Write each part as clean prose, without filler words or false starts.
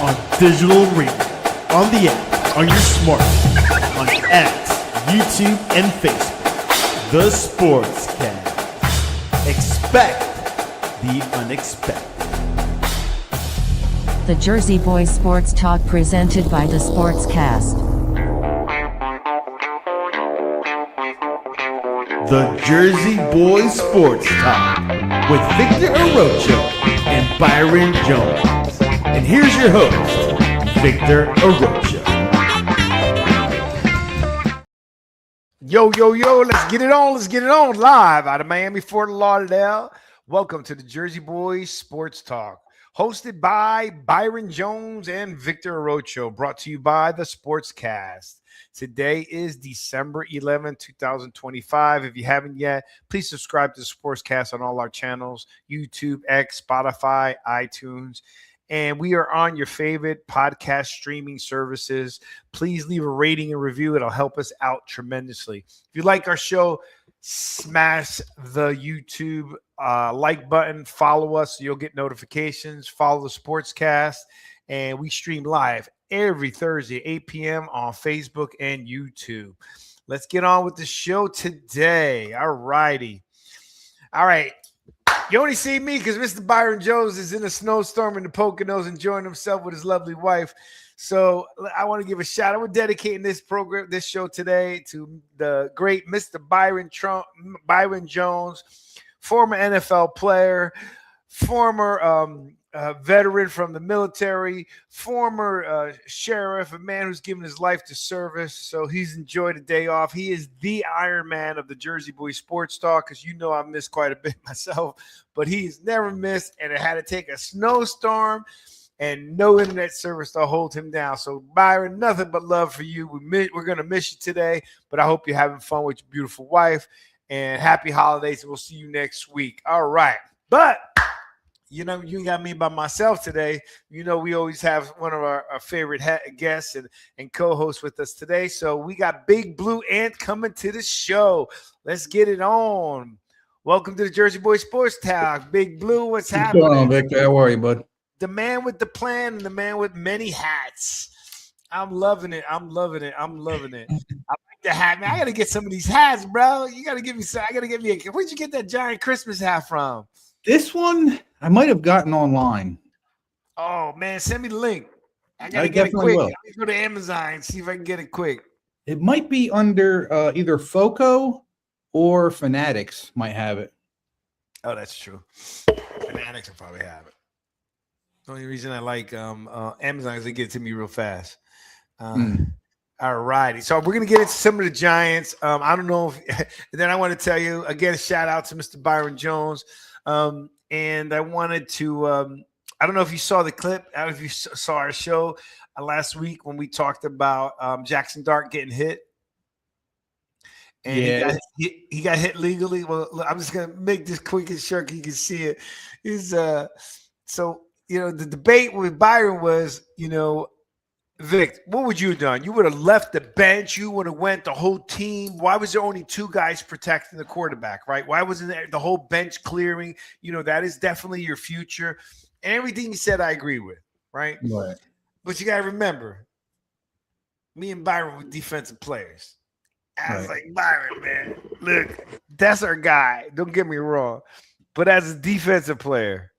on digital radio, on the app, on your smartphone, on X, YouTube, and Facebook. The Sportscast. Expect the unexpected. The Jersey Boys Sports Talk presented by The Sportscast. The Jersey Boys Sports Talk with Victor Arocho and Byron Jones. And here's your host, Victor Arocho. Yo, let's get it on. Let's get it on live out of Miami, Fort Lauderdale. Welcome to the Jersey Boys Sports Talk, hosted by Byron Jones and Victor Arocho, brought to you by the Sportscast. Today is December 11th, 2025. If you haven't yet, please subscribe to the Sportscast on all our channels, YouTube, X, Spotify, iTunes. And we are on your favorite podcast streaming services. Please leave a rating and review. It'll help us out tremendously. If you like our show, smash the YouTube like button. Follow us so you'll get notifications. Follow the Sportscast. And we stream live every Thursday, 8 p.m. on Facebook and YouTube. Let's get on with the show today. All righty. All right. You only see me because Mr. Byron Jones is in a snowstorm in the Poconos enjoying himself with his lovely wife. So I want to give a shout out. We're dedicating this program, this show today to the great Mr. Byron Jones, former NFL player, former veteran from the military, former sheriff, a man who's given his life to service. So he's enjoyed a day off. He is the Iron Man of the Jersey Boys Sports Talk, because you know I missed quite a bit myself, but he's never missed, and it had to take a snowstorm and no internet service to hold him down. So Byron, nothing but love for you. We're going to miss you today, but I hope you're having fun with your beautiful wife, and happy holidays, and we'll see you next week. All right. But you know, you got me by myself today. You know, we always have one of our favorite guests and co-hosts with us today. So we got Big Blue Ant coming to the show. Let's get it on. Welcome to the Jersey Boys Sports Talk. Big Blue, what's happening? What's going on, Victor? How are you, bud? The man with the plan and the man with many hats. I'm loving it. I like the hat, man. I got to get some of these hats, bro. You got to give me some. Where'd you get that giant Christmas hat from? This one I might have gotten online. Oh, man, send me the link. I got to get it quick. Let me go to Amazon and see if I can get it quick. It might be under either Foco or Fanatics might have it. Oh, that's true. Fanatics will probably have it. The only reason I like Amazon is they get it to me real fast. All righty. So we're going to get into some of the Giants. I don't know if – and then I want to tell you, again, shout out to Mr. Byron Jones. And I wanted to I don't know if you saw the clip. I don't know if you saw our show last week when we talked about Jackson Dart getting hit. And he got hit legally. Well, look, I'm just going to make this quick and short so you can see it. So, you know, the debate with Byron was, you know, Vic, what would you have done? You would have left the bench. You would have went the whole team. Why was there only two guys protecting the quarterback, right? Why wasn't there the whole bench clearing? You know, that is definitely your future. And everything you said, I agree with, right? Right. But you got to remember, me and Byron were defensive players. I was like, Byron, man, look, that's our guy. Don't get me wrong. But as a defensive player,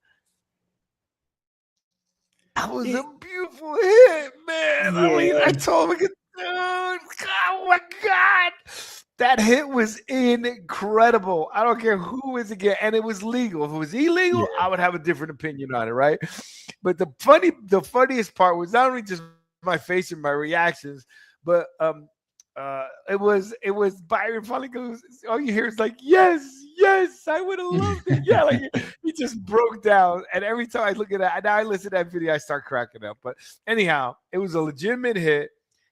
that was a beautiful hit, man. Yeah. I mean, I told him, dude, oh my God. That hit was incredible. I don't care who was again, and it was legal. If it was illegal, I would have a different opinion on it, right? But the funniest part was not only just my face and my reactions, but it was Byron finally goes. All you hear is like, yes, I would have loved it. Yeah, like he just broke down. And every time I look at that, now I listen to that video, I start cracking up. But anyhow, it was a legitimate hit.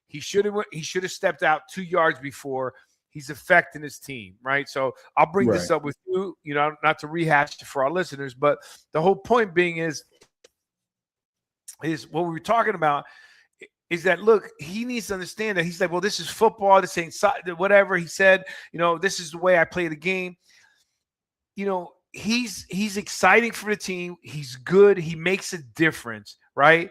He should have stepped out 2 yards before. He's affecting his team, right? So I'll bring this up with you, you know, not to rehash it for our listeners, but the whole point being is what we were talking about is that, look, he needs to understand that he's like, well, this is football. This ain't whatever. He said, you know, this is the way I play the game. You know, he's exciting for the team. He's good. He makes a difference, right?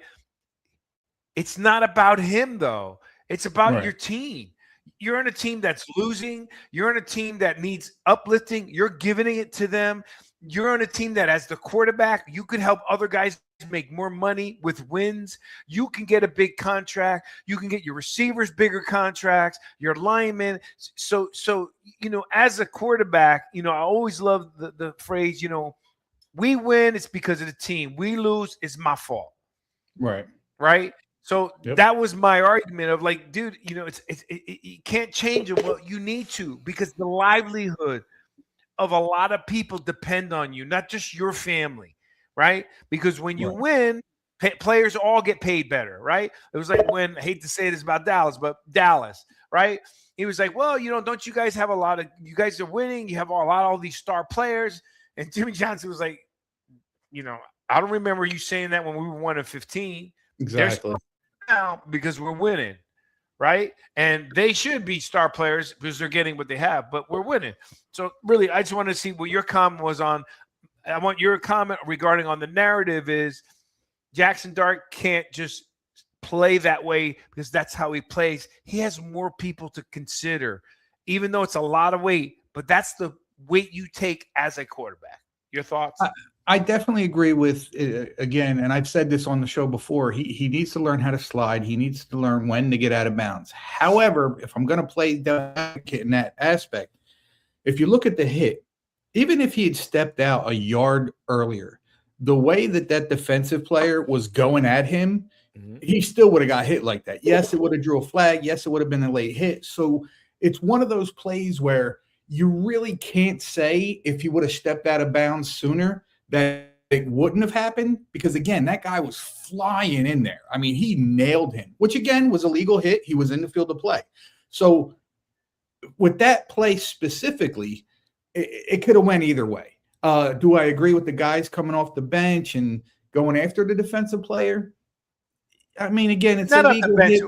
It's not about him, though. It's about Right. your team. You're on a team that's losing. You're on a team that needs uplifting. You're giving it to them. You're on a team that, as the quarterback, you could help other guys make more money with wins. You can get a big contract. You can get your receivers bigger contracts, your linemen. So as a quarterback, I always love the phrase, we win, it's because of the team. We lose, it's my fault. Right. Right. So Yep. that was my argument of like, dude, you can't change it. Well, you need to, because the livelihood of a lot of people depend on you, not just your family, right? Because when you Right. win, players all get paid better, right? It was like when, I hate to say this about Dallas, but Dallas, right? He was like, well, don't you guys have you guys are winning, you have all these star players. And Jimmy Johnson was like, I don't remember you saying that when we were 1-15. Exactly. Now because we're winning, right? And they should be star players because they're getting what they have, but we're winning. So really, I just want to see what your comment was on. I want your comment regarding on the narrative is Jackson Dart can't just play that way because that's how he plays. He has more people to consider, even though it's a lot of weight, but that's the weight you take as a quarterback. Your thoughts? I definitely agree with again, and I've said this on the show before. He needs to learn how to slide. He needs to learn when to get out of bounds. However, if I'm going to play the advocate in that aspect, if you look at the hit, even if he had stepped out a yard earlier, the way that defensive player was going at him, he still would have got hit like that. Yes, it would have drew a flag. Yes, it would have been a late hit. So it's one of those plays where you really can't say if he would have stepped out of bounds sooner that it wouldn't have happened, because again, that guy was flying in there. I mean, he nailed him, which again was a legal hit. He was in the field of play. So with that play specifically, it could have went either way. Do I agree with the guys coming off the bench and going after the defensive player? I mean, again, it's not a on the legal bench. hit.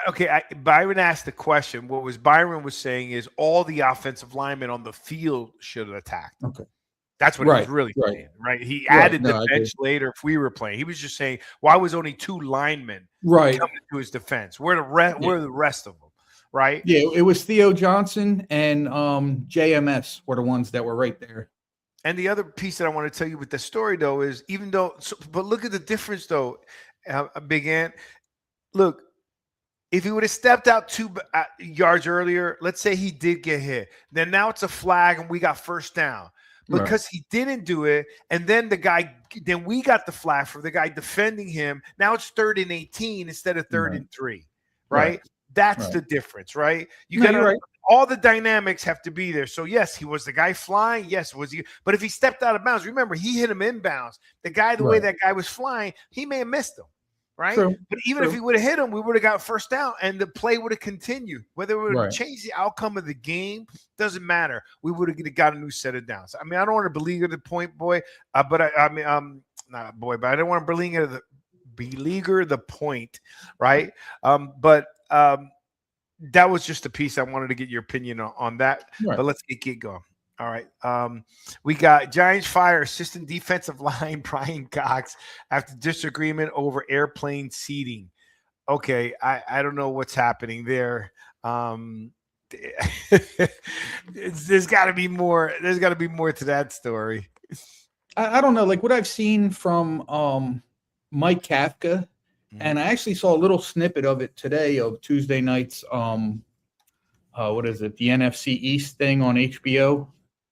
Okay, Byron asked the question. What Byron was saying is all the offensive linemen on the field should have attacked. Okay. That's what he was really saying, right? He added the bench later if we were playing. He was just saying, why was only 2 linemen coming to his defense? Where the rest of them, right? Yeah, it was Theo Johnson and JMS were the ones that were right there. And the other piece that I want to tell you with the story, though, is but look at the difference, though, Big Ant. Look, if he would have stepped out 2 yards earlier, let's say he did get hit, then now it's a flag and we got first down. Because he didn't do it, and then we got the flag for the guy defending him. Now it's 3rd and 18 instead of 3rd and 3, right? That's the difference, right? You got all the dynamics have to be there. So yes, he was the guy flying. Yes, was he? But if he stepped out of bounds, remember he hit him inbounds. The way that guy was flying, he may have missed him. Right. But even if he would have hit him, we would have got first down and the play would have continued. Whether it would have changed the outcome of the game doesn't matter. We would have got a new set of downs. I mean, I don't want to beleaguer the point, boy, but I mean, not a boy, but I don't want to beleaguer the point. Right. But that was just a piece I wanted to get your opinion on that. But let's get going. All right. We got Giants fire assistant defensive line Brian Cox after disagreement over airplane seating. Okay, I don't know what's happening there. There's got to be more. There's got to be more to that story. I don't know. Like what I've seen from Mike Kafka, and I actually saw a little snippet of it today of Tuesday night's what is it? The NFC East thing on HBO.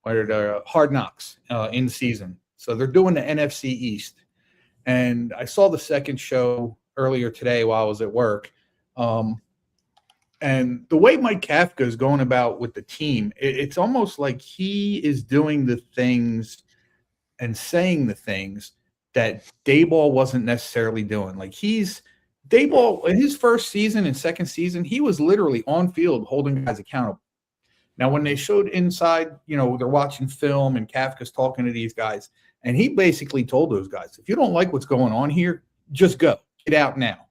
Or the Hard Knocks in season. So they're doing the NFC East. And I saw the second show earlier today while I was at work. And the way Mike Kafka is going about with the team, it's almost like he is doing the things and saying the things that Daboll wasn't necessarily doing. Like Daboll, in his first season and second season, he was literally on field holding guys accountable. Now, when they showed inside, they're watching film and Kafka's talking to these guys, and he basically told those guys, if you don't like what's going on here, just go. Get out now.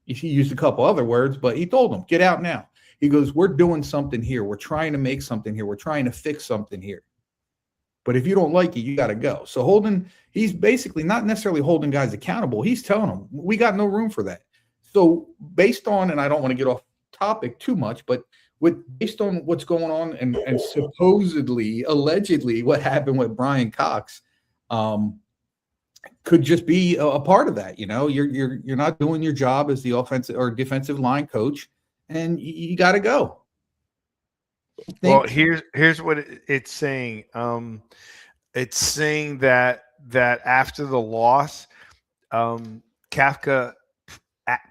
He used a couple other words, but he told them, get out now. He goes, we're doing something here. We're trying to make something here. We're trying to fix something here. But if you don't like it, you got to go. So he's basically not necessarily holding guys accountable. He's telling them, we got no room for that. So based on, and I don't want to get off topic too much, but based on what's going on and supposedly, allegedly, what happened with Brian Cox, could just be a part of that. You're not doing your job as the offensive or defensive line coach, and you got to go. Well, here's what it's saying. It's saying that after the loss, Kafka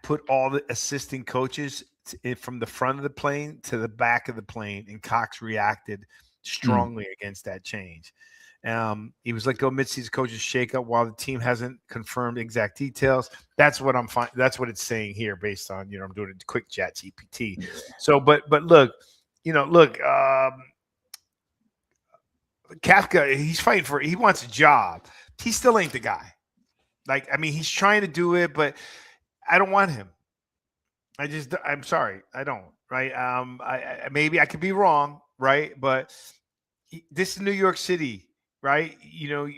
put all the assistant coaches from the front of the plane to the back of the plane, and Cox reacted strongly against that change. He was let go mid-season coaches shakeup while the team hasn't confirmed exact details. That's what that's what it's saying here, based on I'm doing a quick chat GPT. So, but look, Kafka, he's fighting he wants a job. He still ain't the guy. He's trying to do it, but I don't want him. I'm sorry, I don't. Right? Maybe I could be wrong, right? But this is New York City, right?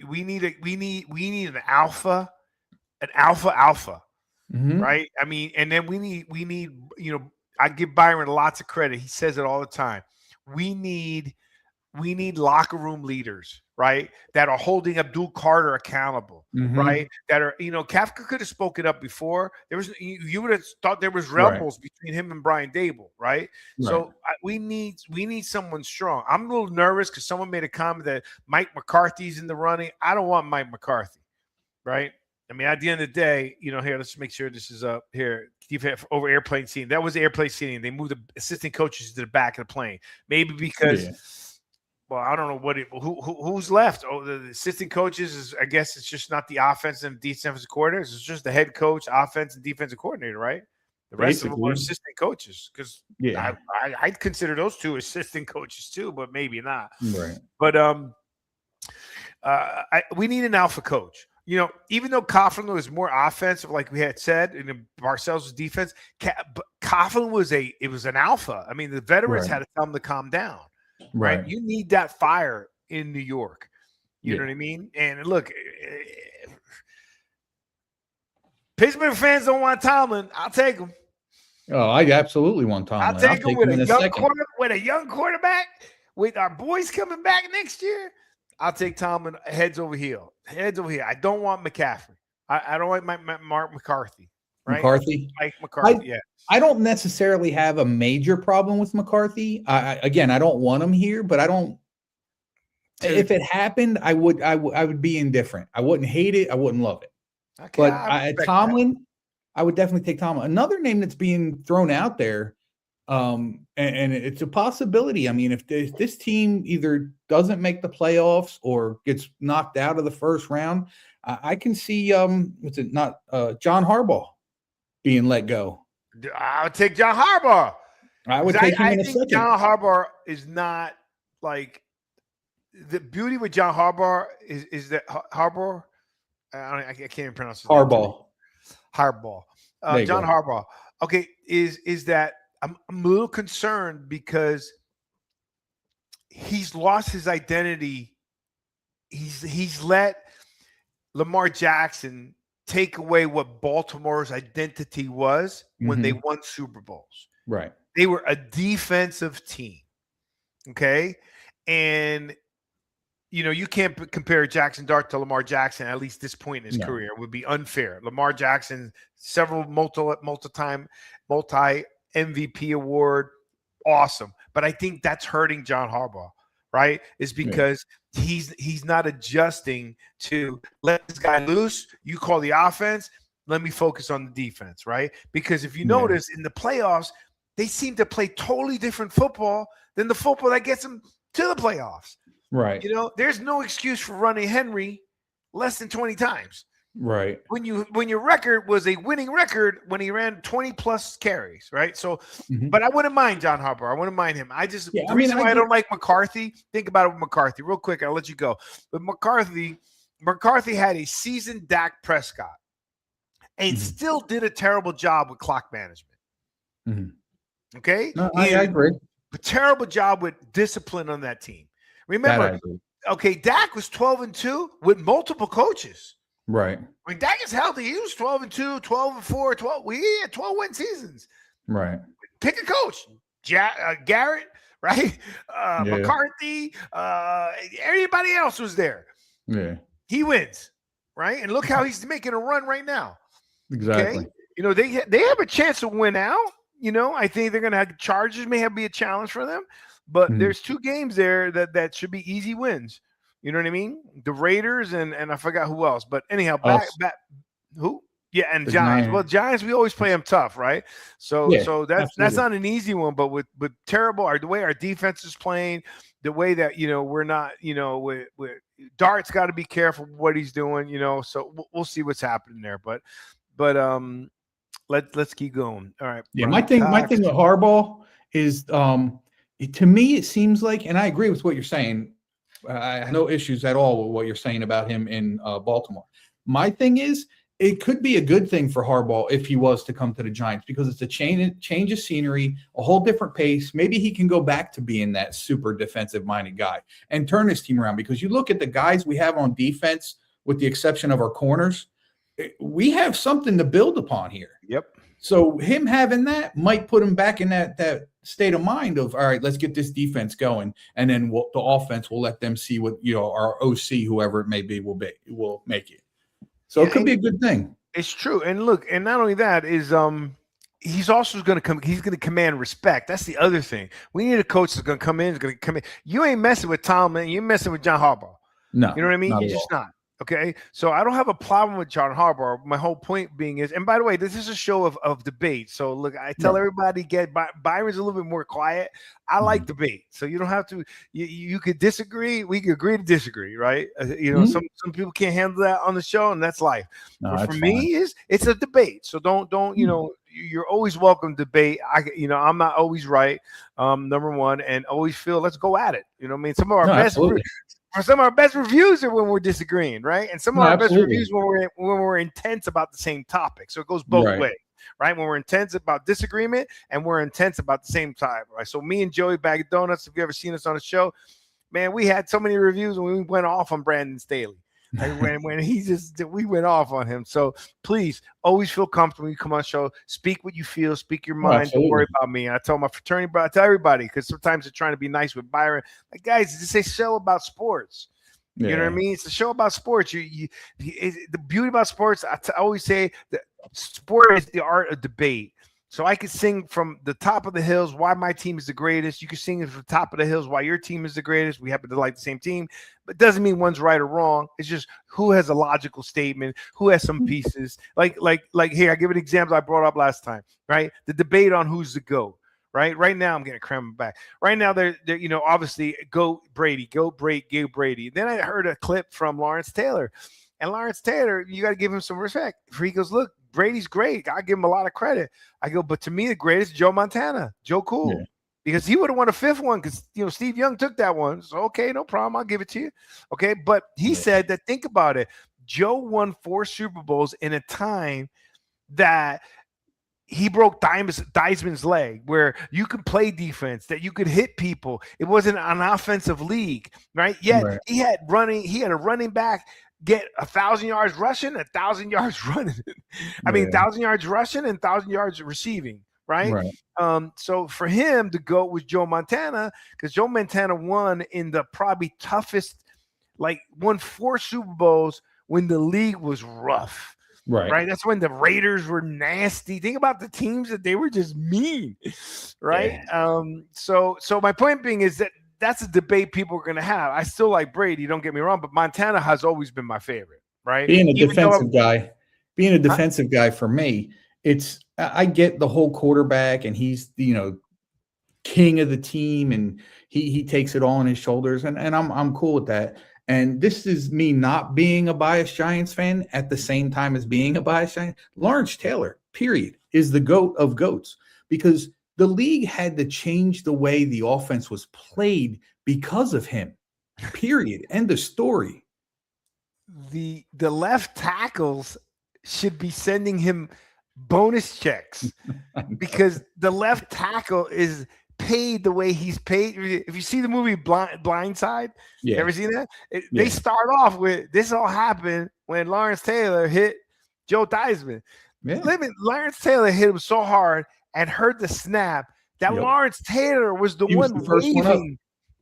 We need an alpha, Mm-hmm. right? And then we need. I give Byron lots of credit. He says it all the time. We need locker room leaders, right? That are holding Abdul Carter accountable, right? That are, Kafka could have spoken up before. There was, you would have thought there was rebels between him and Brian Dable, right? So we need someone strong. I'm a little nervous because someone made a comment that Mike McCarthy's in the running. I don't want Mike McCarthy, right? At the end of the day, here, let's make sure this is up here. Over airplane seating. That was airplane seating. They moved the assistant coaches to the back of the plane. Maybe because, well, I don't know who's left. Oh, the assistant coaches I guess it's just not the offensive and defensive coordinators. It's just the head coach, offense, and defensive coordinator, right? The rest of them are assistant coaches, because I'd consider those two assistant coaches too, but maybe not. Right. But we need an alpha coach. Even though Coughlin was more offensive, like we had said, and Parcells was defense, Coughlin was an alpha. The veterans had to tell him to calm down. Right. You need that fire in New York. You know what I mean? And look, Pittsburgh fans don't want Tomlin. I'll take him. Oh, I absolutely want Tomlin. I'll take him with a young quarterback, with our boys coming back next year. I'll take Tomlin heads over heel. I don't want McCaffrey. I don't like Mark McCarthy. Right? Mike McCarthy. I don't necessarily have a major problem with McCarthy. I don't want him here, but I don't. If it happened, I would be indifferent. I wouldn't hate it. I wouldn't love it. Okay, but Tomlin, I would definitely take Tomlin. Another name that's being thrown out there, and it's a possibility. if this team either doesn't make the playoffs or gets knocked out of the first round, I can see John Harbaugh being let go. I would take John Harbaugh. I would take him in a second. John Harbaugh is not like the beauty with John Harbaugh is that Harbaugh. I can't even pronounce his name. Harbaugh. John Harbaugh. Okay, is that I'm a little concerned because he's lost his identity. He's let Lamar Jackson take away what Baltimore's identity was when they won Super Bowls. Right. They were a defensive team. Okay. And, you can't compare Jackson Dart to Lamar Jackson, at least this point in his career. It would be unfair. Lamar Jackson, several multi MVP award. Awesome. But I think that's hurting John Harbaugh, right? Is because he's not adjusting to let this guy loose. You call the offense. Let me focus on the defense, right? Because if you notice in the playoffs, they seem to play totally different football than the football that gets them to the playoffs. Right. There's no excuse for running Henry less than 20 times. Right. When your record was a winning record when he ran 20 plus carries, right? So, but I wouldn't mind John Harbaugh. I wouldn't mind him. I don't like McCarthy. Think about it with McCarthy real quick. I'll let you go. But McCarthy had a seasoned Dak Prescott and still did a terrible job with clock management. Okay, no, I agree. A terrible job with discipline on that team. Remember, Dak was 12-2 with multiple coaches. Right. When Dak is healthy, he was 12-2, 12-4, 12. We had 12-win seasons. Right. Pick a coach, Garrett, right? Yeah. McCarthy, everybody else was there. Yeah. He wins, right? And look how he's making a run right now. Exactly. Okay, they have a chance to win out. I think they're going to have Chargers may be a challenge for them, but there's 2 games there that should be easy wins. You know what I mean? The Raiders and I forgot who else, but anyhow, back who? Yeah, and Giants. Well, Giants, we always play them tough, right? So that's not an easy one, but with terrible the way our defense is playing, the way that we're not, with Dart's got to be careful what he's doing, So we'll see what's happening there, but let's keep going. All right. Yeah, my thing with Harbaugh is to me it seems like, and I agree with what you're saying. I have no issues at all with what you're saying about him in Baltimore. My thing is, it could be a good thing for Harbaugh if he was to come to the Giants, because it's a change of scenery, a whole different pace. Maybe he can go back to being that super defensive-minded guy and turn his team around, because you look at the guys we have on defense, with the exception of our corners, we have something to build upon here. Yep. So him having that might put him back in that state of mind of, all right, let's get this defense going, and then the offense will let them see what our OC, whoever it may be, will make it. So it could be a good thing. It's true. And look, and not only that is he's also going to come. He's going to command respect. That's the other thing. We need a coach that's going to come in. Is going to come in. You ain't messing with Tomlin. You're messing with John Harbaugh. No, you know what I mean. You're just not. Okay, so I don't have a problem with John Harbaugh. My whole point being is, and by the way, this is a show of debate. So look, I tell everybody, Byron's a little bit more quiet. I like debate, so you don't have to. You could disagree. We could agree to disagree, right? Some people can't handle that on the show, and that's life. No, but for me, it's a debate. So don't you're always welcome to debate. I'm not always right. Number one, and always feel let's go at it. You know what I mean? Some of our best. Some of our best reviews are when we're disagreeing, right? And some of our best reviews when we're intense about the same topic. So it goes both ways, right? When we're intense about disagreement and we're intense about the same topic, right? So me and Joey Bag of Donuts, if you ever seen us on the show, man, we had so many reviews and we went off on Brandon Staley. When we went off on him. So please always feel comfortable when you come on the show. Speak what you feel, speak your mind. Don't worry about me. I tell my fraternity, but I tell everybody, because sometimes they're trying to be nice with Byron. Like, guys, it's a show about sports. You know what I mean? It's a show about sports. The beauty about sports, I always say that sport is the art of debate. So I could sing from the top of the hills why my team is the greatest. You can sing from the top of the hills why your team is the greatest. We happen to like the same team, but it doesn't mean one's right or wrong. It's just who has a logical statement, who has some pieces. Like here, I give an example I brought up last time, right? The debate on who's the GOAT, right? Right now, I'm getting crammed back. Right now, they're obviously GOAT Brady. Then I heard a clip from Lawrence Taylor. And Lawrence Taylor, you got to give him some respect. He goes, look, Brady's great. I give him a lot of credit. I go, but to me, the greatest is Joe Montana, Joe Cool, because he would have won a 5th one because Steve Young took that one. So okay, no problem, I'll give it to you. Okay, but he said that, think about it. Joe won 4 Super Bowls in a time that he broke Theismann's leg, where you could play defense, that you could hit people. It wasn't an offensive league, right? Yet he had a running back get 1,000 yards rushing, 1,000 yards running. 1,000 yards rushing and 1,000 yards receiving, right? So for him, the GOAT was Joe Montana, because Joe Montana won in the probably toughest, won 4 Super Bowls when the league was rough. Right. That's when the Raiders were nasty. Think about the teams that they were just mean. Right. Yeah. So my point being is that's a debate people are going to have. I still like Brady, don't get me wrong, but Montana has always been my favorite, right? Being a defensive guy for me, I get the whole quarterback, and he's king of the team, and he takes it all on his shoulders, and I'm cool with that. And this is me not being a biased Giants fan at the same time as being a biased Giants. Lawrence Taylor, period, is the GOAT of GOATs, because the league had to change the way the offense was played because of him. Period. End of story. The left tackles should be sending him bonus checks because the left tackle is paid the way he's paid. If you see the movie Blindside, ever seen that? They start off with, this all happened when Lawrence Taylor hit Joe Theismann. Yeah. Lawrence Taylor hit him so hard and heard the snap that Yep. Lawrence Taylor was the He was one the first one up.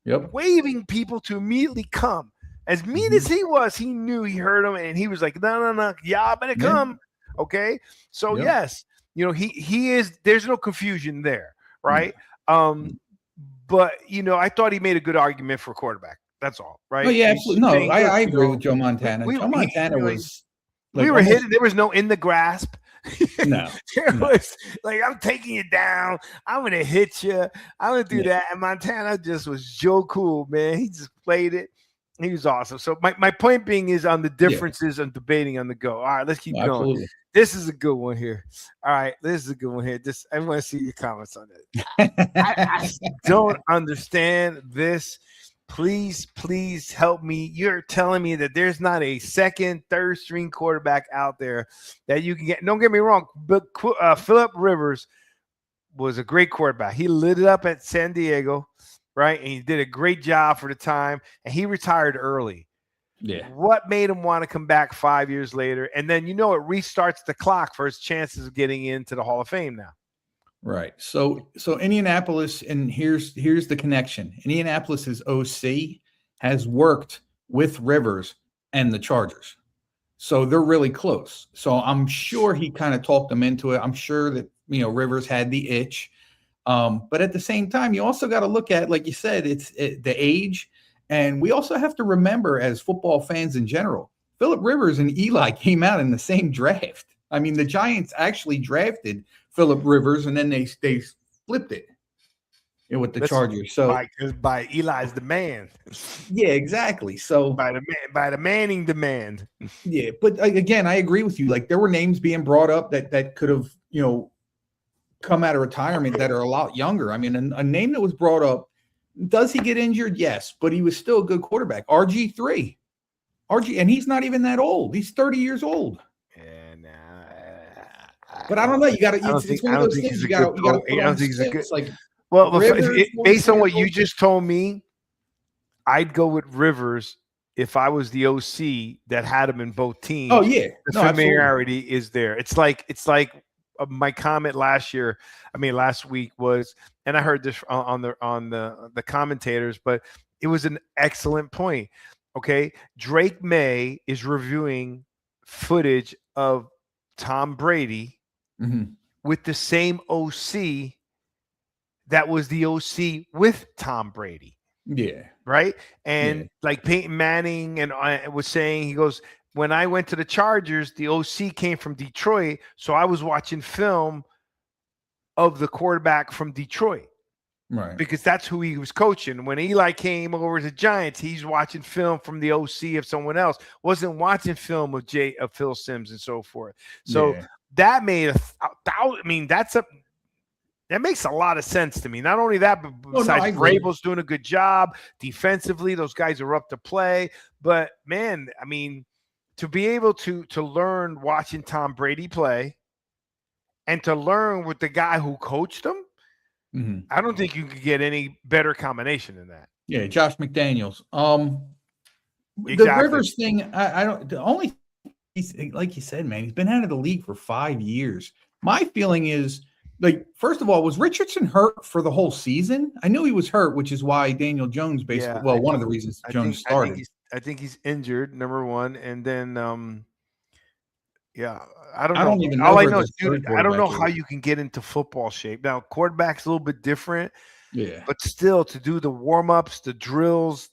Yep. waving people to immediately come. As mean as he was, he knew he heard him, and he was like, no, y'all better come. Okay. So yes, you know, he is, there's no confusion there, right? But you know, I thought he made a good argument for quarterback. That's all, right? Oh, yeah, absolutely. No, I agree with Joe Montana. We- Joe Montana was we were hitting, there was no in the grasp. No. There was like, I'm taking you down. I'm gonna hit you. I'm gonna do that. And Montana just was Joe Cool, man. He just played it. He was awesome. So my point being is on the differences of debating on the go. All right, let's keep going. Absolutely. This is a good one here. All right, this is a good one here. I want to see your comments on it. I don't understand this. Please help me. You're telling me that there's not a second, third string quarterback out there that you can get. Don't get me wrong, but Phillip Rivers was a great quarterback. He lit it up at San Diego, right? And he did a great job for the time, and he retired early. Yeah. What made him want to come back 5 years later? And then, you know, it restarts the clock for his chances of getting into the Hall of Fame now. Right. So Indianapolis, and here's the connection. Indianapolis's OC has worked with Rivers and the Chargers. So they're really close. So I'm sure he kind of talked them into it. I'm sure that, you know, Rivers had the itch. But at the same time, you also got to look at, like you said, it's the age. And we also have to remember, as football fans in general, Phillip Rivers and Eli came out in the same draft. I mean, the Giants actually drafted Phillip Rivers, and then they flipped it with the Chargers. So by Eli's demand. Yeah, exactly. So by the Manning demand. Yeah, but again, I agree with you. Like, there were names being brought up that could have, you know, come out of retirement that are a lot younger. I mean, a name that was brought up. Does he get injured? Yes, but he was still a good quarterback. RG3. And he's not even that old. He's 30 years old. But I don't know. You got to. It's one of those things. You got to. I don't think he's a good. Like, well, based on what you just told me, I'd go with Rivers if I was the OC that had him in both teams. Oh yeah, the familiarity is there. It's like my comment last week was, and I heard this on the commentators, but it was an excellent point. Okay, Drake May is reviewing footage of Tom Brady with the same OC that was the OC with Tom Brady. Yeah. Right. And like Peyton Manning and I was saying, he goes, when I went to the Chargers, the OC came from Detroit. So I was watching film of the quarterback from Detroit. Right. Because that's who he was coaching. When Eli came over to the Giants, he's watching film from the OC of someone else. Wasn't watching film of Phil Simms and so forth. So that made that makes a lot of sense to me. Not only that, but besides Vrabel's doing a good job defensively, those guys are up to play. But man, I mean, to be able to learn watching Tom Brady play and to learn with the guy who coached him, I don't think you could get any better combination than that. Yeah, Josh McDaniels. Exactly. The Rivers thing, I don't. The only, like you said, man, he's been out of the league for 5 years. My feeling is, like, first of all, was Richardson hurt for the whole season? I knew he was hurt, which is why Daniel Jones basically. Yeah, one of the reasons Jones started. I think he's injured, number one, and then I don't know. I don't even know. All I know is, dude, I don't know how you can get into football shape. Now, quarterback's a little bit different. Yeah. But still, to do the warm-ups, the drills,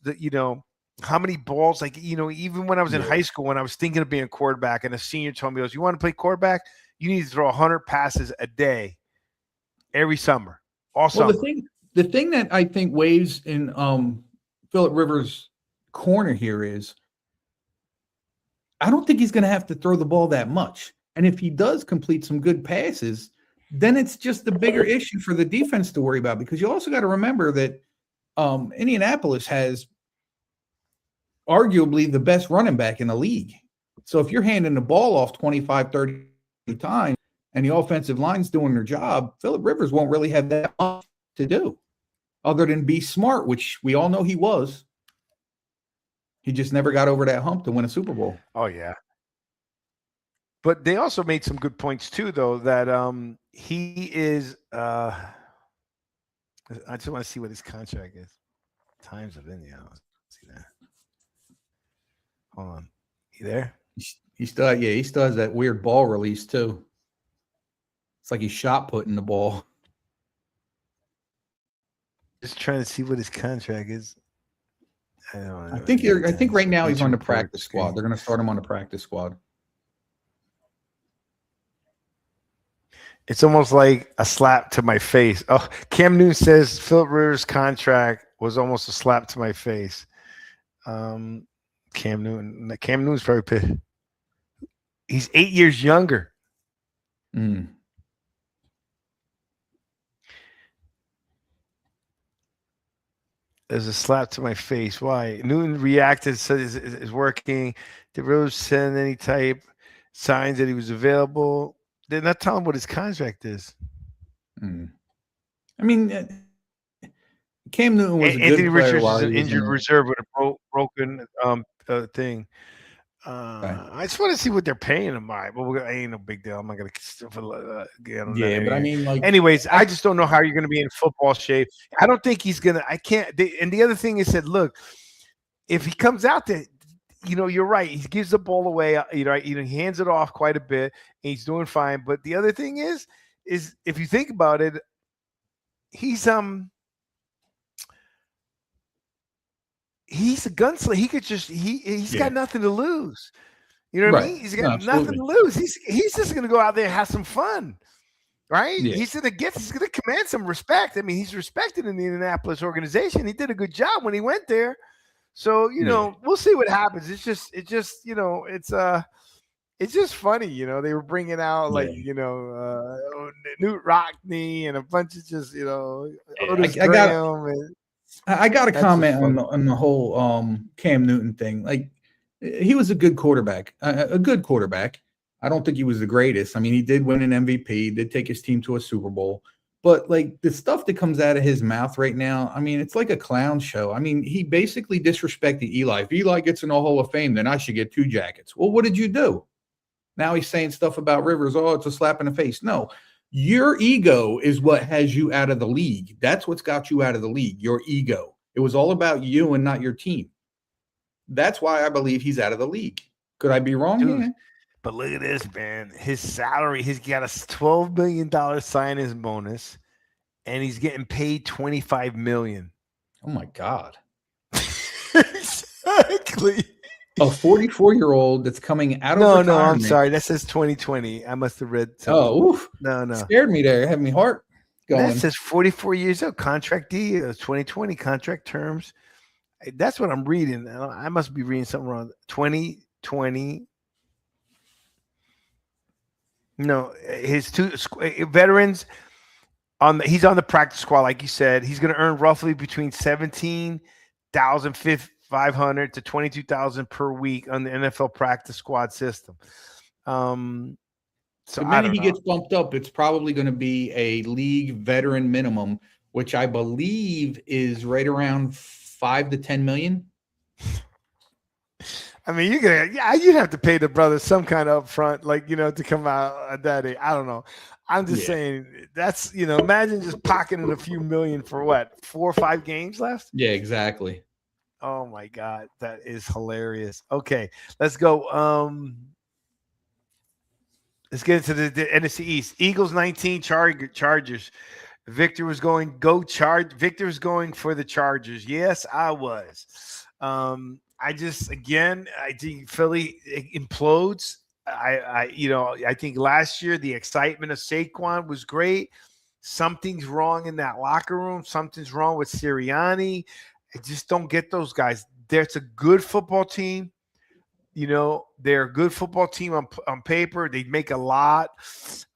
how many balls, like, even when I was in high school, when I was thinking of being a quarterback, and a senior told me, you want to play quarterback? You need to throw 100 passes a day every summer, all summer. The thing that I think weighs in Phillip Rivers' corner here is, I don't think he's going to have to throw the ball that much. And if he does complete some good passes, then it's just the bigger issue for the defense to worry about, because you also got to remember that Indianapolis has arguably the best running back in the league. So if you're handing the ball off 25, 30 times and the offensive line's doing their job, Phillip Rivers won't really have that much to do other than be smart, which we all know he was. He just never got over that hump to win a Super Bowl. Oh, yeah. But they also made some good points too, though, that he is. I just want to see what his contract is. Times of India. Let's see that. Hold on. You there? He still has that weird ball release too. It's like he's shot putting the ball. Just trying to see what his contract is. I think right now he's on the practice squad. They're going to start him on the practice squad. It's almost like a slap to my face. Oh, Cam Newton says Philip Rivers' contract was almost a slap to my face. Cam Newton's probably pissed. He's 8 years younger. Mm. There's a slap to my face. Why? Newton reacted, said is working. Did Rose send any type signs that he was available? They're not telling what his contract is. Mm. I mean, Cam Newton was a Anthony good player Richards while is an he was injured in reserve with a broken thing. I just want to see what they're paying him by, but ain't no big deal. I'm not gonna get on that. Yeah, but I mean, like, anyways, I just don't know how you're gonna be in football shape. I don't think he's gonna. I can't. And the other thing is that look, if he comes out there, you're right. He gives the ball away. He hands it off quite a bit, and he's doing fine. But the other thing is if you think about it, he's a gunslinger. He could just he's got nothing to lose. You know what I mean? He's got nothing to lose. He's just gonna go out there and have some fun. Right? Yeah. He's gonna command some respect. I mean, he's respected in the Indianapolis organization. He did a good job when he went there. So, we'll see what happens. It's just funny, they were bringing out Newt Rockney and a bunch of just, Otis Graham. I got to comment on the whole Cam Newton thing. Like, he was a good quarterback, I don't think he was the greatest. I mean, he did win an MVP, did take his team to a Super Bowl. But, like, the stuff that comes out of his mouth right now, I mean, it's like a clown show. I mean, he basically disrespected Eli. If Eli gets in the Hall of Fame, then I should get 2 jackets. Well, what did you do? Now he's saying stuff about Rivers. Oh, it's a slap in the face. No, your ego is what has you out of the league. That's what's got you out of the league, your ego. It was all about you and not your team. That's why I believe he's out of the league. Could I be wrong? Dude, yeah. But look at this, man. His salary, he's got a $12 million signing bonus, and he's getting paid $25 million. Oh, my God. Exactly. A 44-year-old that's coming out of retirement. No, I'm sorry. That says 2020. I must have read something. Oh, oof. No. Scared me there. Had me heart going. That says 44 years old. Contract D, 2020 contract terms. That's what I'm reading. I must be reading something wrong. 2020. No, his 2 veterans he's on the practice squad, like you said. He's going to earn roughly between $17,500 to $22,000 per week on the NFL practice squad system. So the minute he gets bumped up, it's probably going to be a league veteran minimum, which I believe is right around 5 to 10 million. I mean, you'd have to pay the brother some kind of upfront, to come out at that age. I don't know. I'm just saying that's, imagine just pocketing a few million for what, 4 or 5 games left? Yeah, exactly. Oh my God, that is hilarious. Okay, let's go. Let's get into the NFC East. Eagles 19, Chargers. Victor was going for the Chargers. Yes, I was. I think Philly implodes. I think last year the excitement of Saquon was great. Something's wrong in that locker room. Something's wrong with Sirianni. I just don't get those guys. There's a good football team. They're a good football team on paper. They make a lot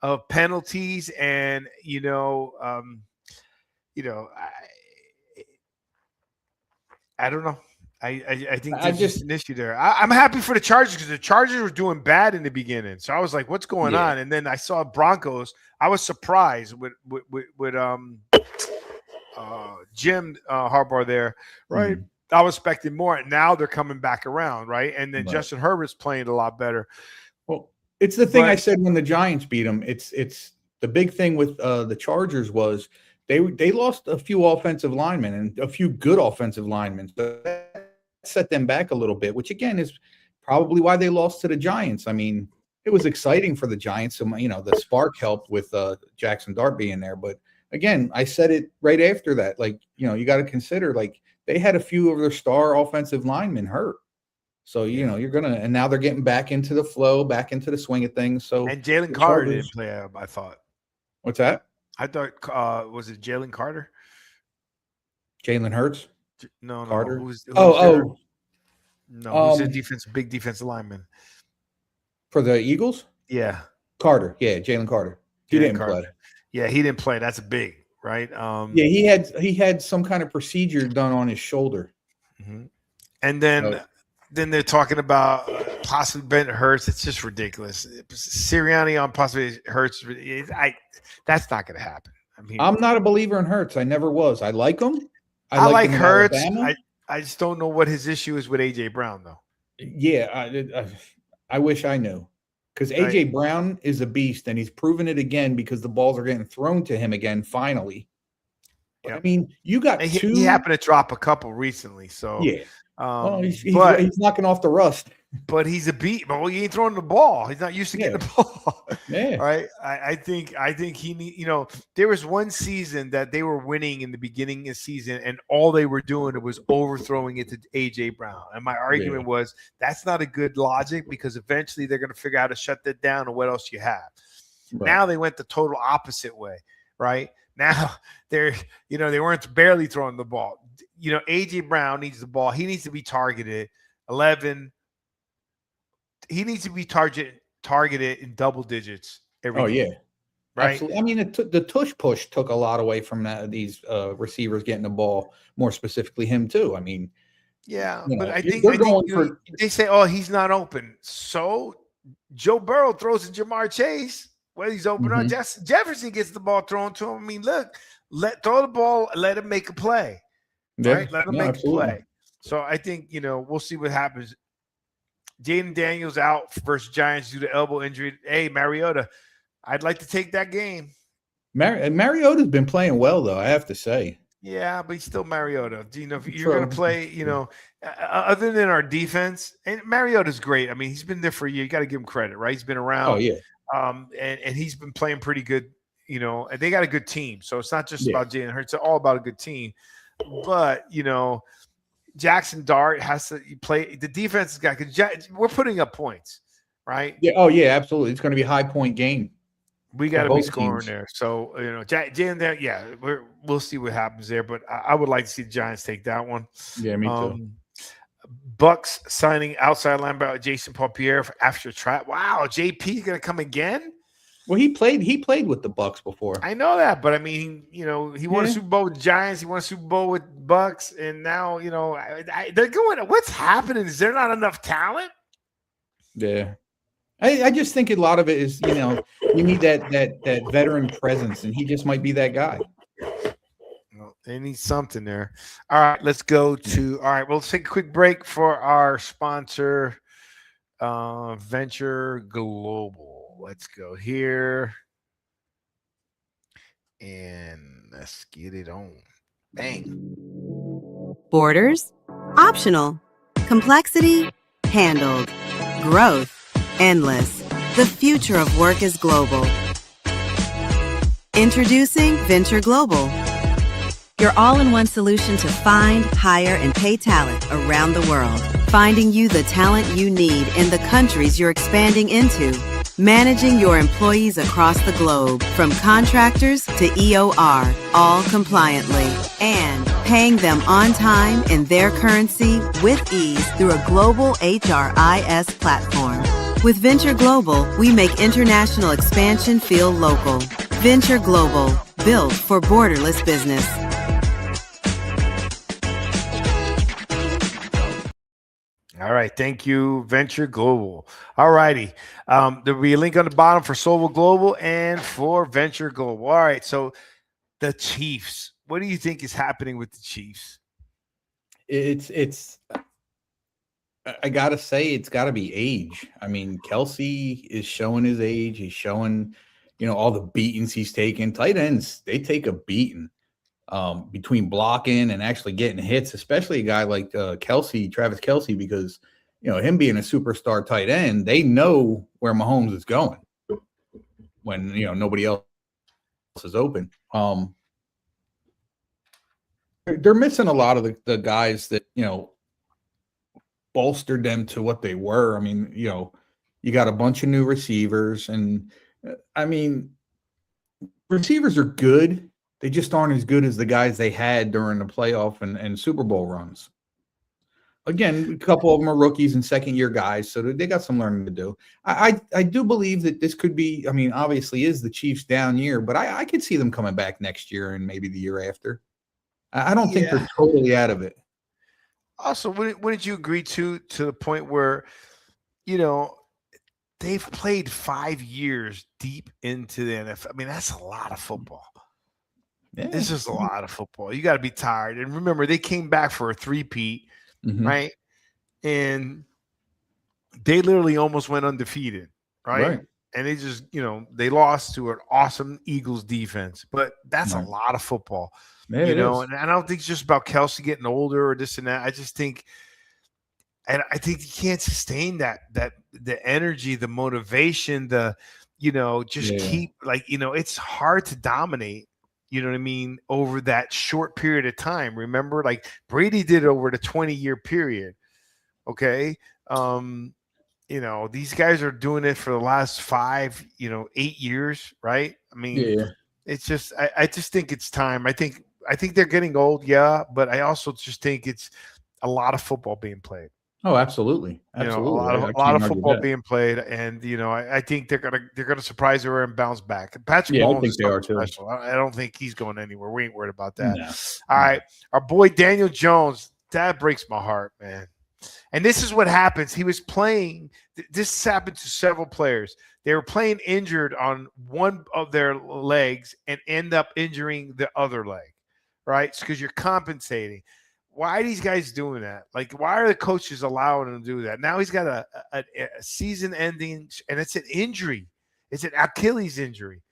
of penalties, and I don't know. I think there's just an issue there. I'm happy for the Chargers because the Chargers were doing bad in the beginning. So I was like, what's going on? And then I saw Broncos. I was surprised with Jim Harbaugh there, right? I was expecting more. Now they're coming back around, right? And then Justin Herbert's playing a lot better. Well, It's the thing But- I said when the Giants beat them. It's the big thing with the Chargers was they lost a few offensive linemen and a few good offensive linemen. So that set them back a little bit, which again is probably why they lost to the Giants. I mean, it was exciting for the Giants. So, the spark helped with Jackson Dart being there. But again, I said it right after that. Like, you got to consider, like, they had a few of their star offensive linemen hurt. So, you're going to, and now they're getting back into the flow, back into the swing of things. So, And Jalen the Carter Chargers- didn't play, I thought. What's that? I thought, was it Jalen Carter? Jalen Hurts? No. Carter? Who's their- Oh, No, who's the big defensive lineman? for the Eagles? Yeah. Carter. Yeah, Jalen Carter. He Jalen didn't Carter. play. Yeah, he didn't play. That's big, right? Yeah, he had some kind of procedure done on his shoulder. Mhm. And then they're talking about possibly Ben Hurts. It's just ridiculous. Sirianni on possibly Hurts. That's not going to happen. I mean, I'm not a believer in Hurts. I never was. I like him. I like him in Hurts. Alabama. I just don't know what his issue is with AJ Brown, though. Yeah, I wish I knew, because AJ Brown is a beast, and he's proven it again because the balls are getting thrown to him again. Finally, Yep. I mean, you got And two. he happened to drop a couple recently, so Yeah, well, he's but knocking off the rust. he's a beat. But he ain't throwing the ball. He's not used to getting the ball. Yeah, All right. I think he need. There was one season that they were winning in the beginning of the season, and all they were doing was overthrowing it to AJ Brown. And my argument was that's not a good logic, because eventually they're going to figure out how to shut that down and what else you have. Right. Now they went the total opposite way, right? Now they weren't barely throwing the ball. AJ Brown needs the ball. He needs to be targeted 11. He needs to be targeted in double digits every game. Yeah. Right. Absolutely. I mean, the tush push took a lot away from these receivers getting the ball, more specifically him too. I mean, yeah, you but know, I think, they're going for- they say, oh, he's not open. So Joe Burrow throws to Jamar Chase. Well, he's open. Mhm. Jefferson gets the ball thrown to him. I mean, look, throw the ball, let him make a play. Right? Let him make a play. So I think, we'll see what happens. Jaden Daniels out versus Giants due to elbow injury. Hey, Mariota, I'd like to take that game. Mariota's been playing well, though, I have to say. Yeah, but he's still Mariota. If you're going to play, other than our defense, and Mariota's great. I mean, he's been there for a year. You got to give him credit, right? He's been around. Oh, yeah. And he's been playing pretty good, and they got a good team. So it's not just about Jalen Hurts. It's all about a good team. But, Jackson Dart has to play. The defense has got – we're putting up points, right? Yeah. Oh, yeah, absolutely. It's going to be a high-point game. We got to be both scoring teams. there. So, Jalen there, yeah, we'll see what happens there. But I would like to see the Giants take that one. Yeah, me too. Bucks signing outside linebacker Jason Paul-Pierre after trap. Wow, JP's going to come again? Well, he played with the Bucks before. I know that, but I mean, he won a Super Bowl with the Giants. He won a Super Bowl with Bucks, and now, they're going. What's happening? Is there not enough talent? Yeah, I just think a lot of it is, you need that veteran presence, and he just might be that guy. Well, they need something there. All right, let's go to. All right, we'll take a quick break for our sponsor, Venture Global. Let's go here and let's get it on. Bang. Borders? Optional. Complexity? Handled. Growth? Endless. The future of work is global. Introducing Venture Global, your all-in-one solution to find, hire, and pay talent around the world. Finding you the talent you need in the countries you're expanding into. Managing your employees across the globe, from contractors to EOR, all compliantly. And paying them on time in their currency with ease through a global HRIS platform. With Venture Global, we make international expansion feel local. Venture Global, built for borderless business. All right. Thank you, Venture Global. All righty. There'll be a link on the bottom for Solvo Global and for Venture Global. All right. So the Chiefs, what do you think is happening with the Chiefs? It's I gotta say, it's got to be age. I mean, Kelsey is showing his age. He's showing, all the beatings he's taken. Tight ends, they take a beating between blocking and actually getting hits, especially a guy like Travis Kelsey, because him being a superstar tight end, they know where Mahomes is going when nobody else is open. They're missing a lot of the guys that bolstered them to what they were. I mean, you got a bunch of new receivers, and I mean, receivers are good. They just aren't as good as the guys they had during the playoff and Super Bowl runs. Again, a couple of them are rookies and second-year guys, so they got some learning to do. I do believe that this could be, I mean, obviously is the Chiefs' down year, but I could see them coming back next year and maybe the year after. I don't think they're totally out of it. Also, wouldn't you agree to the point where, they've played 5 years deep into the NFL? I mean, that's a lot of football. Yeah. It's just a lot of football. You got to be tired. And remember, they came back for a three-peat, right? And they literally almost went undefeated, right? And they just, they lost to an awesome Eagles defense. But that's a lot of football, Yeah, and I don't think it's just about Kelsey getting older or this and that. I just think, and I think you can't sustain that the energy, the motivation, keep it's hard to dominate. You know what I mean? Over that short period of time. Remember, like Brady did over the 20-year period. Okay. These guys are doing it for the last 5, 8 years, right? I mean, it's just, I just think it's time. I think they're getting old. Yeah. But I also just think it's a lot of football being played. Oh, absolutely. Absolutely. A lot of football being played. And, I think they're going to surprise her and bounce back. Patrick Mahomes, I think they are too. Special. I don't think he's going anywhere. We ain't worried about that. No. All right. Our boy, Daniel Jones, that breaks my heart, man. And this is what happens. He was playing. This happened to several players. They were playing injured on one of their legs and end up injuring the other leg, right? It's because you're compensating. Why are these guys doing that? Like, why are the coaches allowing him to do that? Now he's got a season ending, and it's an injury. It's an Achilles injury.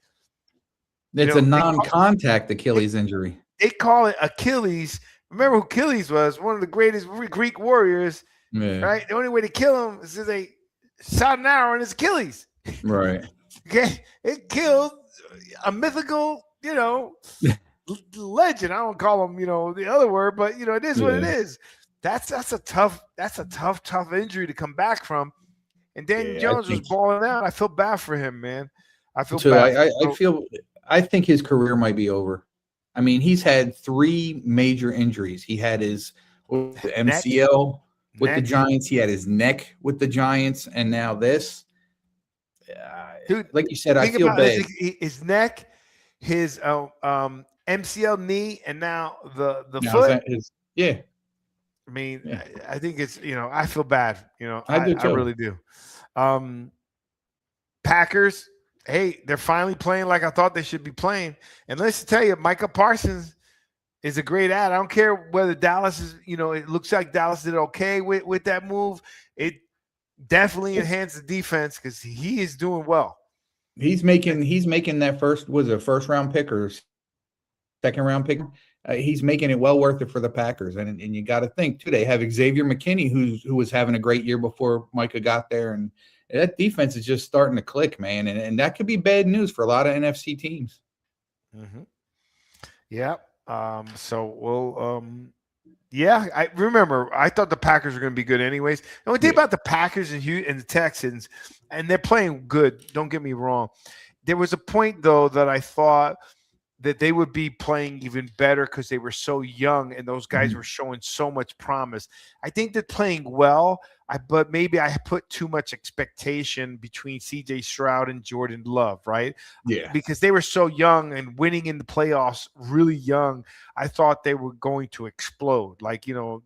It's a non-contact Achilles injury. They call it Achilles. Remember who Achilles was? One of the greatest Greek warriors, right? The only way to kill him is if they shot an arrow in his Achilles. Right. Okay? It killed a mythical, legend. I don't call him, the other word, but it is what it is. That's a tough injury to come back from. And Daniel Jones was balling out. I feel bad for him, man. I feel bad. I think his career might be over. I mean, he's had 3 major injuries. He had his MCL with the Giants. He had his neck with the Giants, and now this. Dude, like you said, I feel bad. His neck, his MCL knee, and now the foot. I mean, I think it's I feel bad. I really do. Packers. Hey, they're finally playing like I thought they should be playing. And let's tell you, Micah Parsons is a great ad. I don't care whether Dallas is, it looks like Dallas did okay with that move. It definitely enhanced the defense because he is doing well. He's making that first round pick or second round pick. He's making it well worth it for the Packers. And you got to think too, they have Xavier McKinney who was having a great year before Micah got there, and that defense is just starting to click, man. And that could be bad news for a lot of NFC teams. Mm-hmm. Yeah. So we'll I remember I thought the Packers were going to be good anyways. And we think about the Packers and the Texans, and they're playing good. Don't get me wrong. There was a point though that I thought that they would be playing even better because they were so young and those guys were showing so much promise. I think they're playing well, but maybe I put too much expectation between CJ Stroud and Jordan Love, right? Yeah. Because they were so young and winning in the playoffs really young, I thought they were going to explode. Like, the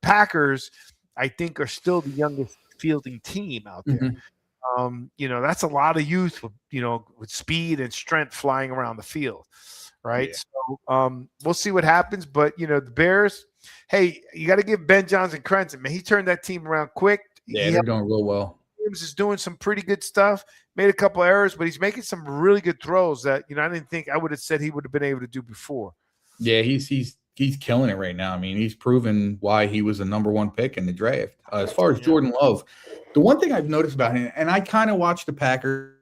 Packers, I think, are still the youngest fielding team out there. That's a lot of youth with speed and strength flying around the field. right? Yeah. So we'll see what happens. But the Bears, hey, you got to give Ben Johnson credit, man. He turned that team around quick. Yeah, they're doing real well. Williams is doing some pretty good stuff. Made a couple errors, but he's making some really good throws that I didn't think I would have said he would have been able to do before. Yeah, he's killing it right now. I mean, he's proven why he was the number one pick in the draft. As far as Jordan Love, the one thing I've noticed about him, and I kind of watched the Packers.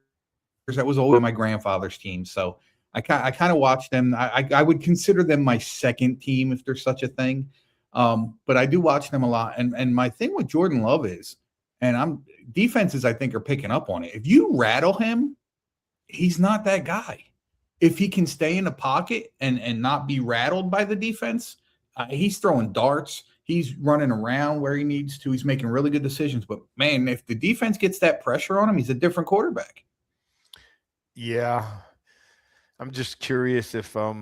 That was always my grandfather's team, so I kind of watched them. I would consider them my second team if there's such a thing. But I do watch them a lot. And my thing with Jordan Love is, and defenses I think are picking up on it. If you rattle him, he's not that guy. If he can stay in the pocket and not be rattled by the defense, he's throwing darts. He's running around where he needs to. He's making really good decisions. But, man, if the defense gets that pressure on him, he's a different quarterback. Yeah. I'm just curious if I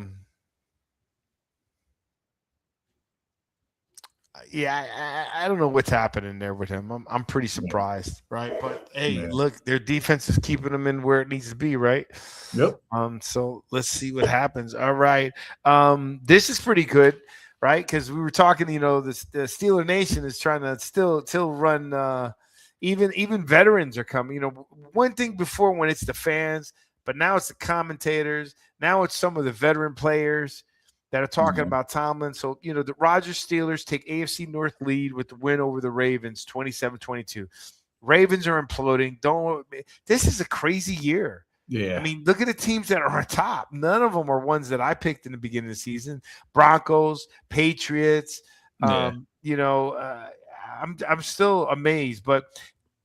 don't know what's happening there with him. I'm pretty surprised, right? But hey, look, their defense is keeping them in where it needs to be, right? Yep. So let's see what happens. All right. This is pretty good, right? Because we were talking, the Steeler Nation is trying to still run. Even veterans are coming. One thing before when it's the fans, but now it's the commentators. Now it's some of the veteran players that are talking about Tomlin. So, the Rodgers Steelers take AFC North lead with the win over the Ravens, 27-22. Ravens are imploding. This is a crazy year. Yeah. I mean, look at the teams that are on top. None of them are ones that I picked in the beginning of the season. Broncos, Patriots. I'm still amazed, but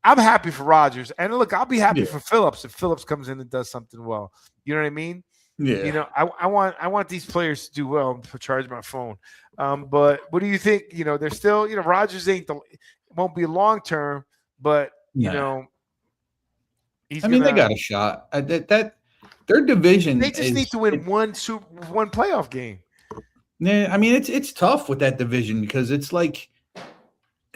I'm happy for Rodgers. And look, I'll be happy for Phillips if Phillips comes in and does something well. You know what I mean? Yeah. I want these players to do well and charge my phone. But what do you think? They're still, Rodgers won't be long term, but he's they got a shot. That their division. They just need to win one playoff game. Yeah, I mean it's tough with that division because it's like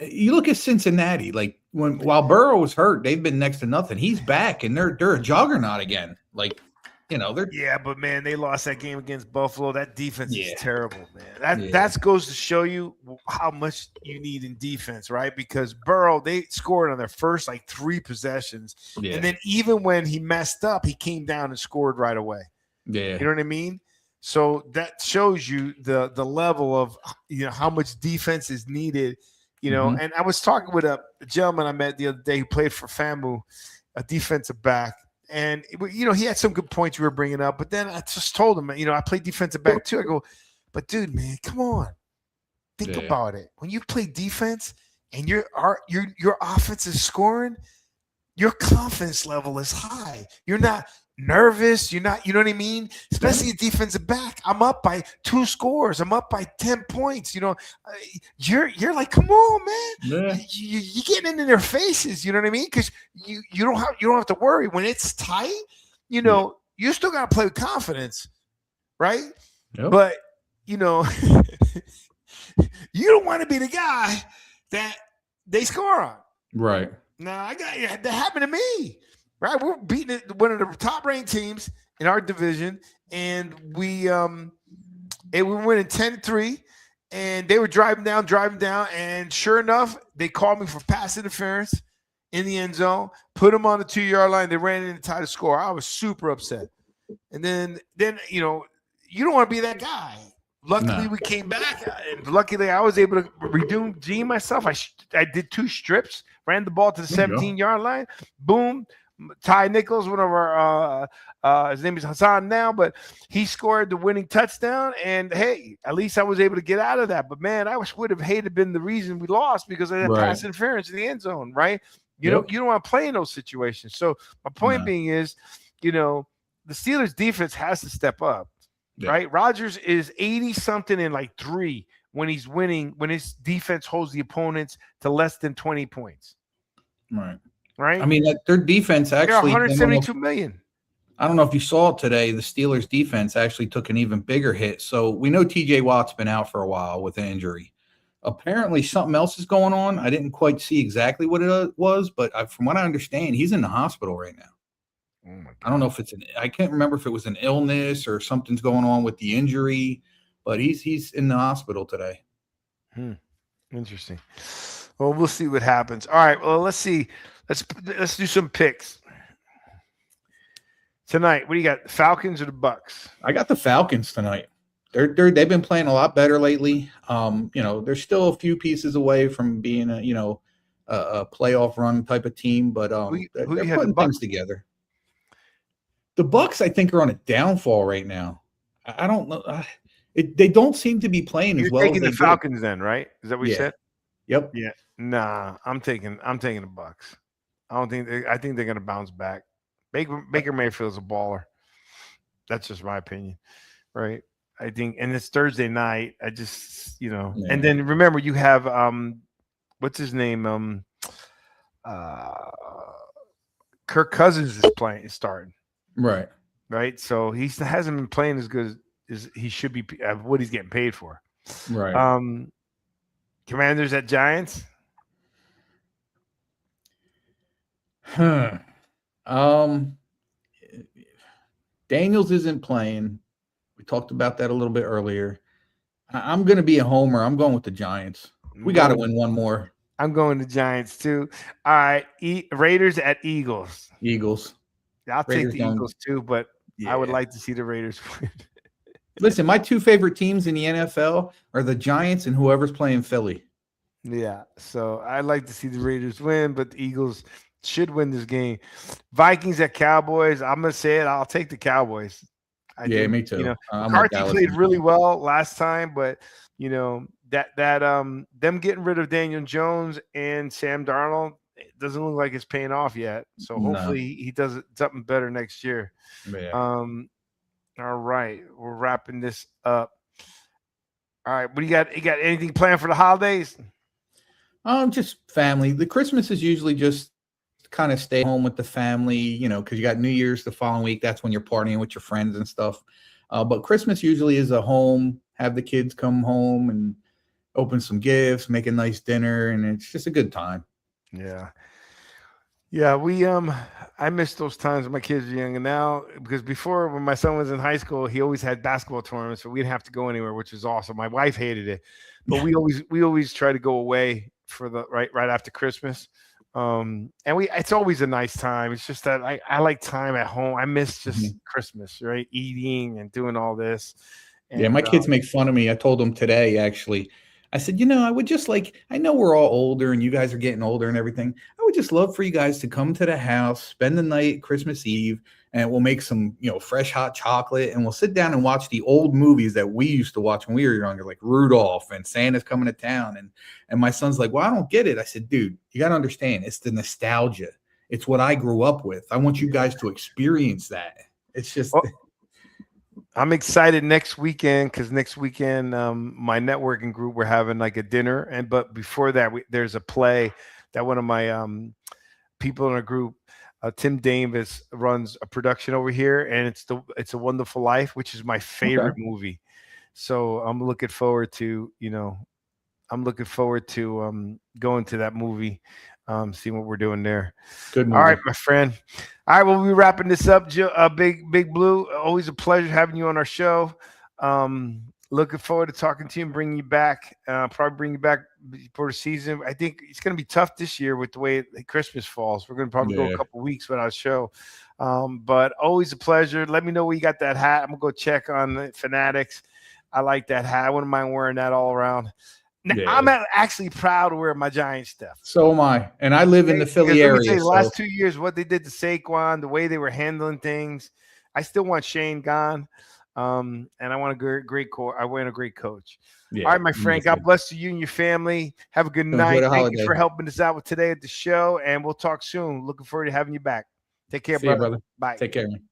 you look at Cincinnati. Like while Burrow was hurt, they've been next to nothing. He's back, and they're a juggernaut again. Like. They're but man, they lost that game against Buffalo. That defense is terrible, man. That goes to show you how much you need in defense, right? Because Burrow, they scored on their first 3 possessions, and then even when he messed up, he came down and scored right away. Yeah, you know what I mean. So that shows you the level of how much defense is needed. And I was talking with a gentleman I met the other day who played for FAMU, a defensive back. And, he had some good points you were bringing up. But then I just told him, I play defensive back too. I go, but, dude, man, come on. Think about it. When you play defense and your offense is scoring, your confidence level is high. You're not nervous. You're not, you know what I mean? Especially a defensive back. I'm up by 2 scores. I'm up by 10 points. You're like, come on, man. You're getting into their faces. You know what I mean? Because you don't have to worry when it's tight. You still got to play with confidence, right? Yep. But you don't want to be the guy that they score on. Right. Now that happened to me. Right, we're beating one of the top-ranked teams in our division, and we were winning 10-3, and they were driving down, and sure enough, they called me for pass interference in the end zone, put them on the 2-yard line. They ran in and tied the score. I was super upset. And then you don't want to be that guy. Luckily, we came back, and luckily, I was able to redeem myself. I did 2 strips, ran the ball to the 17-yard line, boom. Ty Nichols, one of our his name is Hassan now, but he scored the winning touchdown. And hey, at least I was able to get out of that. But man, I would have hated been the reason we lost because of that pass interference in the end zone, right? You don't want to play in those situations. So my point being is, the Steelers defense has to step up, right? Rodgers is 80-something in 3 when he's winning, when his defense holds the opponents to less than 20 points. Right. I mean, their defense actually 172 million. I don't know if you saw it today. The Steelers defense actually took an even bigger hit. So we know TJ Watt's been out for a while with an injury. Apparently something else is going on. I didn't quite see exactly what it was, but from what I understand, he's in the hospital right now. Oh my God. I don't know if I can't remember if it was an illness or something's going on with the injury, but he's in the hospital today. Interesting. Well, we'll see what happens. All right. Well, let's see. Let's do some picks tonight. What do you got? Falcons or the Bucks? I got the Falcons tonight. They've been playing a lot better lately. They're still a few pieces away from being a playoff run type of team, but they're putting things together. The Bucks, I think, are on a downfall right now. I don't know. They don't seem to be playing as well. You're taking the Falcons then, right? Is that what you said? Yep. Yeah. Nah, I'm taking the Bucks. I think they're going to bounce back. Baker Mayfield's a baller. That's just my opinion, right? I think, and it's Thursday night. I just, and then remember you have what's his name? Kirk Cousins is starting. Right. So he hasn't been playing as good as he should be. What he's getting paid for. Right. Commanders at Giants. Daniels isn't playing. We talked about that a little bit earlier. I'm going to be a homer. I'm going with the Giants. We got to win one more. I'm going to Giants too. All right. Raiders at Eagles. I'll take the Eagles too, but I would like to see the Raiders win. Listen, my two favorite teams in the NFL are the Giants and whoever's playing Philly. Yeah, so I'd like to see the Raiders win, but the Eagles should win this game. Vikings at Cowboys. I'm going to say it. I'll take the Cowboys. I think, me too. McCarthy played really well last time, but them getting rid of Daniel Jones and Sam Darnold, it doesn't look like it's paying off yet. So hopefully he does something better next year. Yeah. All right, we're wrapping this up. All right, what do you got? You got anything planned for the holidays? Just family. The Christmas is usually just kind of stay home with the family, because you got New Year's the following week. That's when you're partying with your friends and stuff. But Christmas usually is a home, have the kids come home and open some gifts, make a nice dinner, and it's just a good time. Yeah. Yeah, I miss those times when my kids were young. And now, because before when my son was in high school, he always had basketball tournaments, so we didn't have to go anywhere, which was awesome. My wife hated it, but we always try to go away for the right after Christmas. And it's always a nice time. It's just that I like time at home. I miss just Christmas, right? Eating and doing all this. And, my kids make fun of me. I told them today, actually. I said, I would just I know we're all older and you guys are getting older and everything. I would just love for you guys to come to the house, spend the night Christmas Eve, and we'll make some, fresh hot chocolate, and we'll sit down and watch the old movies that we used to watch when we were younger, like Rudolph and Santa's Coming to Town. And my son's like, well, I don't get it. I said, dude, you got to understand. It's the nostalgia. It's what I grew up with. I want you guys to experience that. It's just... I'm excited next weekend because next weekend, my networking group, we're having like a dinner. But before that, there's a play that one of my people in our group, Tim Davis, runs a production over here, and it's A Wonderful Life, which is my favorite movie. So I'm looking forward to going to that movie, seeing what we're doing there. Good movie. All right, my friend. All right, well, we're wrapping this up. Big Blue, always a pleasure having you on our show. Looking forward to talking to you and bringing you back. Probably bring you back before the season. I think it's going to be tough this year with the way Christmas falls. We're going to probably go a couple weeks without a show. But always a pleasure. Let me know where you got that hat. I'm going to go check on the Fanatics. I like that hat. I wouldn't mind wearing that all around. Now, I'm actually proud to wear my Giant stuff. So am I. And I live in the Philly area. The last 2 years, what they did to Saquon, the way they were handling things, I still want Shane gone. And I want a great coach. I want a great coach. All right, my friend. God bless you and your family. Have a good night. Thank you for helping us out with today at the show. And we'll talk soon. Looking forward to having you back. Take care, brother. Bye. Take care, man.